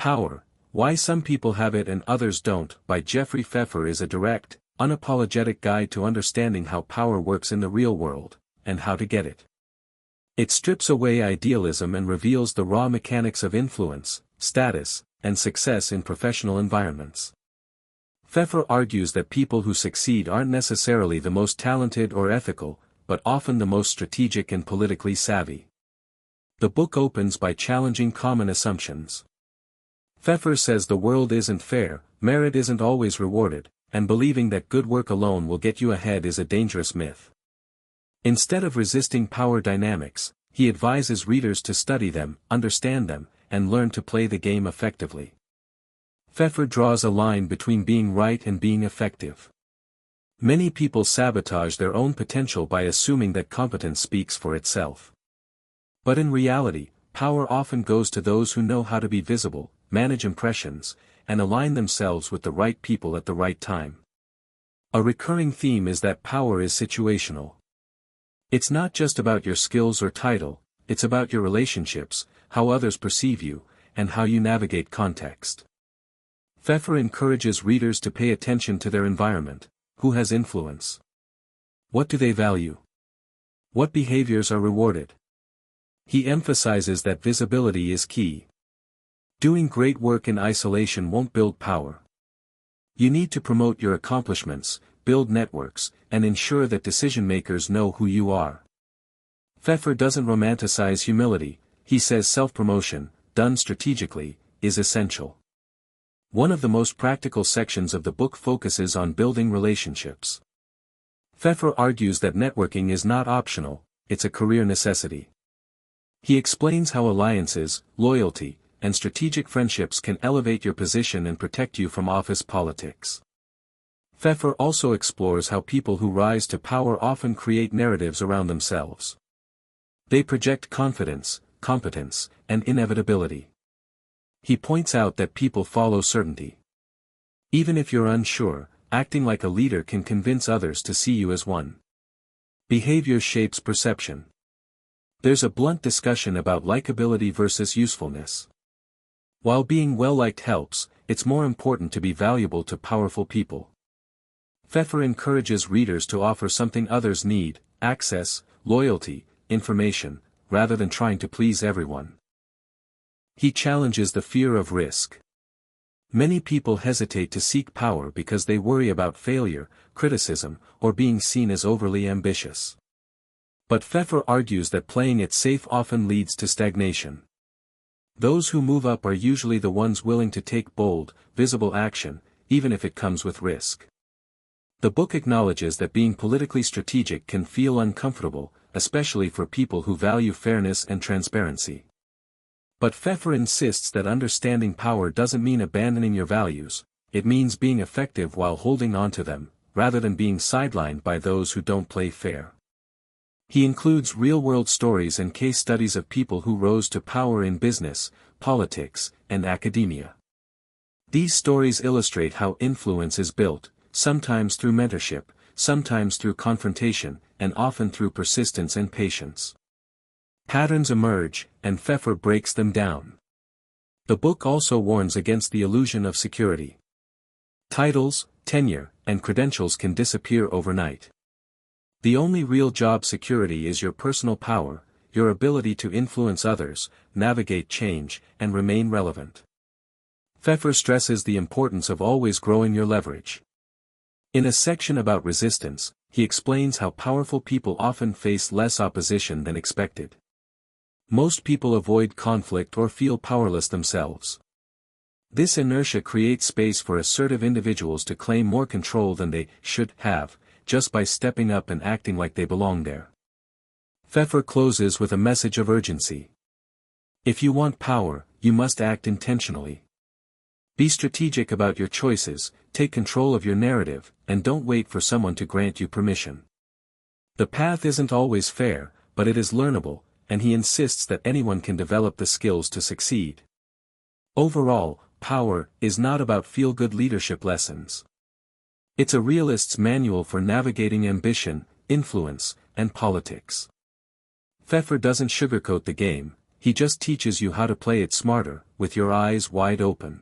Power, Why Some People Have It and Others Don't, by Jeffrey Pfeffer is a direct, unapologetic guide to understanding how power works in the real world, and how to get it. It strips away idealism and reveals the raw mechanics of influence, status, and success in professional environments. Pfeffer argues that people who succeed aren't necessarily the most talented or ethical, but often the most strategic and politically savvy. The book opens by challenging common assumptions. Pfeffer says the world isn't fair, merit isn't always rewarded, and believing that good work alone will get you ahead is a dangerous myth. Instead of resisting power dynamics, he advises readers to study them, understand them, and learn to play the game effectively. Pfeffer draws a line between being right and being effective. Many people sabotage their own potential by assuming that competence speaks for itself. But in reality, power often goes to those who know how to be visible, manage impressions, and align themselves with the right people at the right time. A recurring theme is that power is situational. It's not just about your skills or title, it's about your relationships, how others perceive you, and how you navigate context. Pfeffer encourages readers to pay attention to their environment. Who has influence? What do they value? What behaviors are rewarded? He emphasizes that visibility is key. Doing great work in isolation won't build power. You need to promote your accomplishments, build networks, and ensure that decision-makers know who you are. Pfeffer doesn't romanticize humility, he says self-promotion, done strategically, is essential. One of the most practical sections of the book focuses on building relationships. Pfeffer argues that networking is not optional, it's a career necessity. He explains how alliances, loyalty, and strategic friendships can elevate your position and protect you from office politics. Pfeffer also explores how people who rise to power often create narratives around themselves. They project confidence, competence, and inevitability. He points out that people follow certainty. Even if you're unsure, acting like a leader can convince others to see you as one. Behavior shapes perception. There's a blunt discussion about likability versus usefulness. While being well-liked helps, it's more important to be valuable to powerful people. Pfeffer encourages readers to offer something others need: access, loyalty, information, rather than trying to please everyone. He challenges the fear of risk. Many people hesitate to seek power because they worry about failure, criticism, or being seen as overly ambitious. But Pfeffer argues that playing it safe often leads to stagnation. Those who move up are usually the ones willing to take bold, visible action, even if it comes with risk. The book acknowledges that being politically strategic can feel uncomfortable, especially for people who value fairness and transparency. But Pfeffer insists that understanding power doesn't mean abandoning your values, it means being effective while holding on to them, rather than being sidelined by those who don't play fair. He includes real-world stories and case studies of people who rose to power in business, politics, and academia. These stories illustrate how influence is built, sometimes through mentorship, sometimes through confrontation, and often through persistence and patience. Patterns emerge, and Pfeffer breaks them down. The book also warns against the illusion of security. Titles, tenure, and credentials can disappear overnight. The only real job security is your personal power, your ability to influence others, navigate change, and remain relevant. Pfeffer stresses the importance of always growing your leverage. In a section about resistance, he explains how powerful people often face less opposition than expected. Most people avoid conflict or feel powerless themselves. This inertia creates space for assertive individuals to claim more control than they should have, just by stepping up and acting like they belong there. Pfeffer closes with a message of urgency. If you want power, you must act intentionally. Be strategic about your choices, take control of your narrative, and don't wait for someone to grant you permission. The path isn't always fair, but it is learnable, and he insists that anyone can develop the skills to succeed. Overall, power is not about feel-good leadership lessons. It's a realist's manual for navigating ambition, influence, and politics. Pfeffer doesn't sugarcoat the game, he just teaches you how to play it smarter, with your eyes wide open.